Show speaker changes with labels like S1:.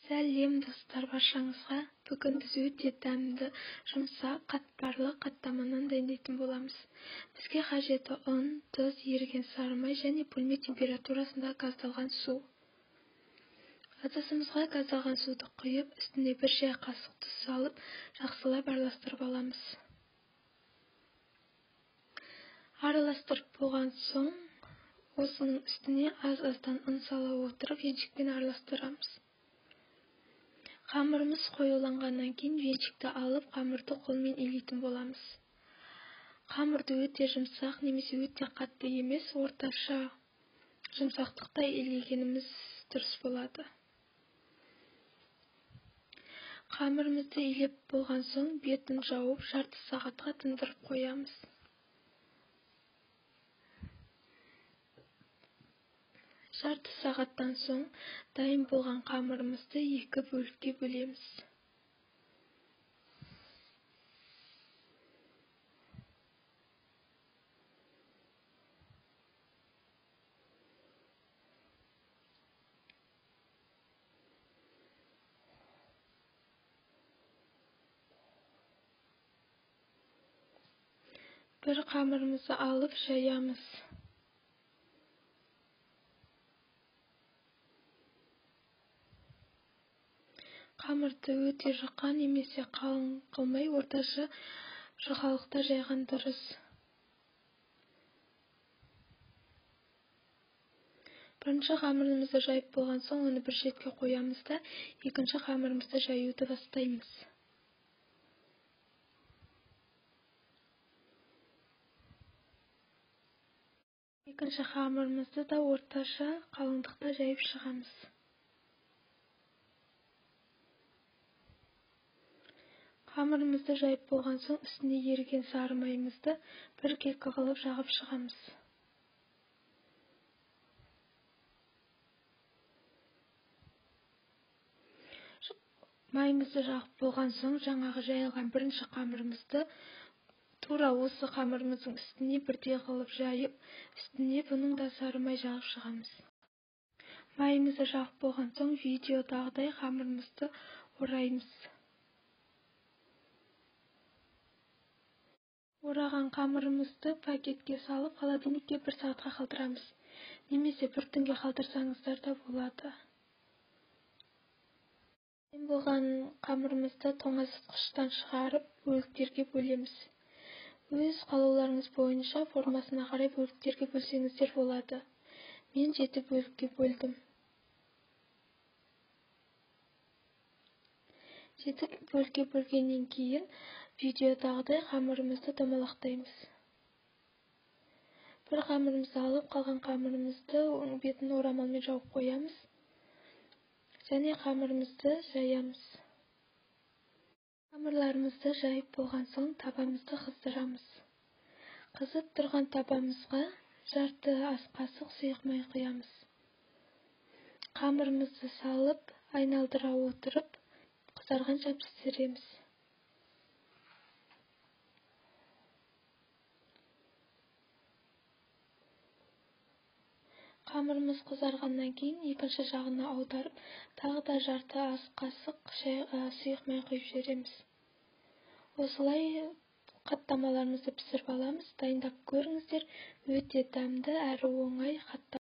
S1: Сәлем достар, баршаңызға. Бүгін біз өте дәмді, жұмсақ, қатпарлы қаттамадан дайындайтын боламыз. Бізге қажеті ұн, тұз, еріген сары май және бөлме температурасында газдалған су. Ыдысымызға газдалған суды құйып, үстіне бір шай қасық тұз салып, жақсылап араластырып аламыз. Араластырып болған соң, осының үстіне аз-аздан ұн сала отырып, венчикпен араластырамыз. Қамырымыз қоюланғаннан кейін венчикті алып, қамырды қолмен илейтін боламыз. Қамырды өте жұмсақ немесе өте қатты емес, орташа жұмсақтықта илегеніміз дұрыс болады. Қамырымызды илеп болған соң, бетін жауып, жарты сағатқа тындырып қоямыз. Жарты сағаттан соң дайын болған қамырымызды екі бөлікке бөлеміз. Bir қамырымызды алып жаямыз. Қамырды өте жұқа немесе қалың қылмай, орташа жұқалықта жайған дұрыс. Бірінші қамырымызды жайып болған соң, оны бір шетке қоямыз да, екінші қамырымызды жаюды бастаймыз. Екінші қамырымызды да орташа қалыңдықта жайып шығамыз. Қамырымызды жайып болған соң, үстіне еріген сары майымызды бір кеккі қылып жағып шығамыз. Майымызды жағып болған соң, жаңағы жайылған бірінші қамырымызды тура осы қамырымыздың үстіне бірдей қылып жайып, үстіне бұның да сары май жағып шығамыз. Майымызды жағып болған соң, видеодағыдай қамырымызды ораймыз. Ораған қамырымызды пакетке салып, холодильникке 1 сағатқа қалдырамыз. Немесе бір түнге қалдырсаңыздар да болады. Дайын болған қамырымызды тоңазытқыштан шығарып, бөліктерге бөлеміз. Өз қалауларыңыз бойынша формасына қарай бөліктерге бөлсеңіздер болады. Мен 7 бөлікке бөлдім. 7 бөлікке бөлгеннен кейін видеодағыдай қамырымызды домалақтаймыз. Бір қамырымызды алып, қалған қамырымызды бетін орамалмен жауып қоямыз. Және қамырымызды жаямыз. Қамырларымызды жайып болған соң, табамызды қыздырамыз. Қызып тұрған табамызға жарты ас қасық сұйық май құямыз. Қамырымызды салып, айналдыра отырып, қызарғанша пісіреміз. Қамырымыз қызарғаннан кейін екінші жағына аударып, тағы да жарты ас қасық сұйық май құйып жібереміз. Осылай қаттамаларымызды пісіріп аламыз. Дайындап көріңіздер, өте дәмді әрі оңай қаттама.